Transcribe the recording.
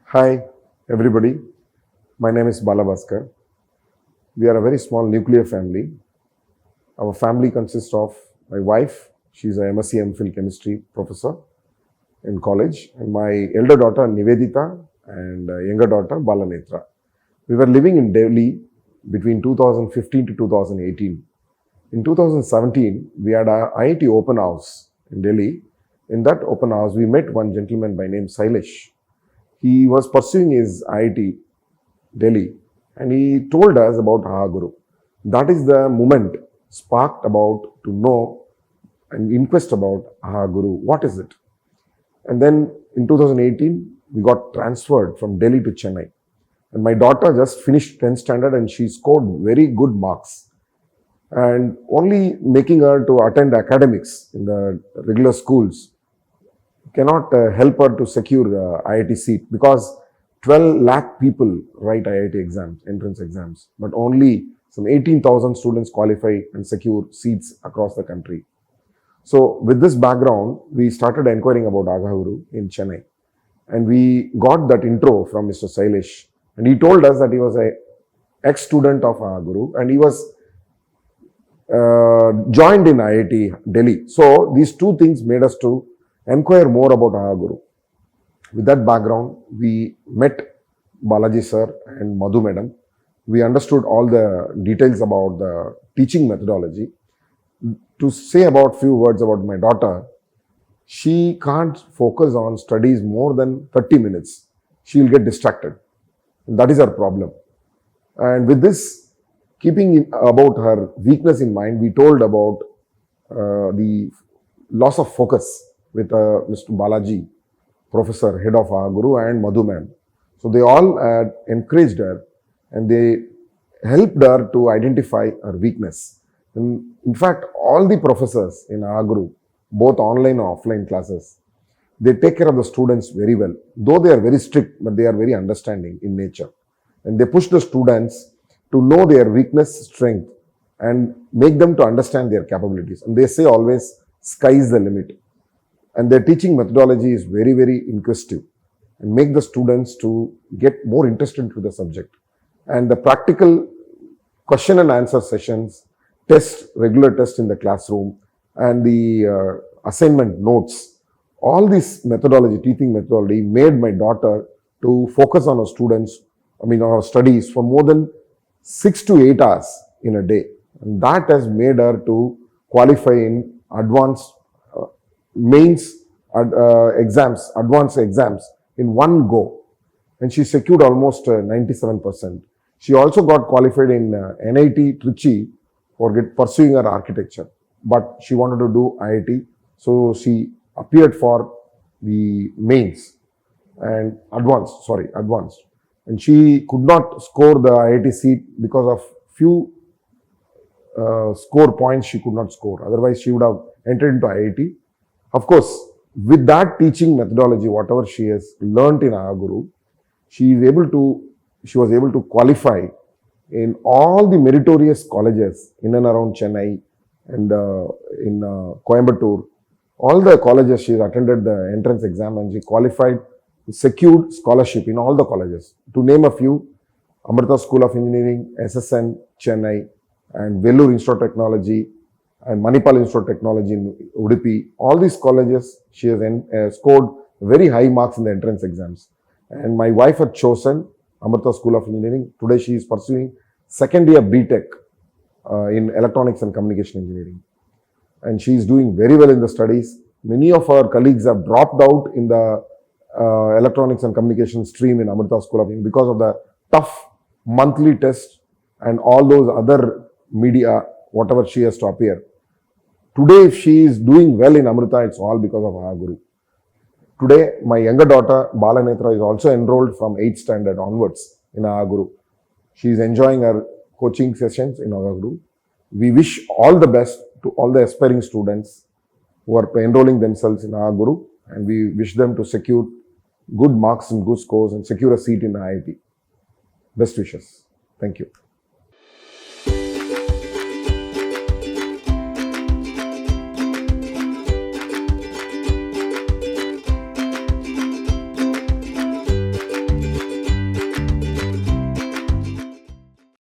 Hi, everybody. My name is Balabaskar. We are a very small nuclear family. Our family consists of my wife, she's a MSc MPhil chemistry professor in college, and my elder daughter Niveditha and younger daughter Bala Nethra. We were living in Delhi between 2015 to 2018. In 2017, we had a IIT open house in Delhi. In that open house, we met one gentleman by name Sailesh. He was pursuing his IIT Delhi and he told us about AhaGuru. That is the moment sparked about to know and inquest about AhaGuru. What is it? And then in 2018, we got transferred from Delhi to Chennai. And my daughter just finished 10th standard and she scored very good marks. And only making her to attend academics in the regular schools cannot help her to secure IIT seat because 12 lakh people write IIT exams, entrance exams, but only some 18,000 students qualify and secure seats across the country. So with this background, we started inquiring about AhaGuru in Chennai. And we got that intro from Mr. Sailesh. And he told us that he was an ex-student of AhaGuru and he was joined in IIT Delhi. So these two things made us to inquire more about AhaGuru. With that background, we met Balaji sir and Madhu madam. We understood all the details about the teaching methodology. To say about few words about my daughter, she can't focus on studies more than 30 minutes. She will get distracted. That is her problem. And with this, keeping about her weakness in mind, we told about the loss of focus with Mr. Balaji, professor, head of AhaGuru, and Madhu ma'am. So they all encouraged her and they helped her to identify her weakness. And in fact, all the professors in AhaGuru, both online and offline classes, they take care of the students very well. Though they are very strict, but they are very understanding in nature. And they push the students to know their weakness, strength, and make them to understand their capabilities. And they say always, sky is the limit. And their teaching methodology is very, very inquisitive and make the students to get more interested into the subject. And the practical question and answer sessions, regular tests in the classroom, and the assignment notes, all this methodology, teaching methodology made my daughter to focus on her students, on her studies for more than 6 to 8 hours in a day. And that has made her to qualify in advanced mains advanced exams in one go. And she secured almost 97%. She also got qualified in NIT Trichy for pursuing her architecture. But she wanted to do IIT. So she appeared for the mains and advanced. And she could not score the IIT seat because of few score points she could not score. Otherwise, she would have entered into IIT. Of course, with that teaching methodology, whatever she has learnt in AhaGuru, she was able to qualify in all the meritorious colleges in and around Chennai and in Coimbatore. All the colleges she has attended the entrance exam and she qualified, secured scholarship in all the colleges. To name a few, Amrita School of Engineering, SSN, Chennai, and Vellore Institute of Technology, and Manipal Institute of Technology in Udupi. All these colleges, she has scored very high marks in the entrance exams. And my wife had chosen Amrita School of Engineering. Today she is pursuing second year BTech in Electronics and Communication Engineering. And she is doing very well in the studies. Many of our colleagues have dropped out in the Electronics and Communication stream in Amrita School of Engineering because of the tough monthly test and all those other media, whatever she has to appear. Today, if she is doing well in Amrita, it's all because of AhaGuru. Today, my younger daughter, Bala Nethra, is also enrolled from 8th standard onwards in AhaGuru. She is enjoying her coaching sessions in AhaGuru. We wish all the best to all the aspiring students who are enrolling themselves in AhaGuru, and we wish them to secure good marks and good scores and secure a seat in IIT. Best wishes. Thank you.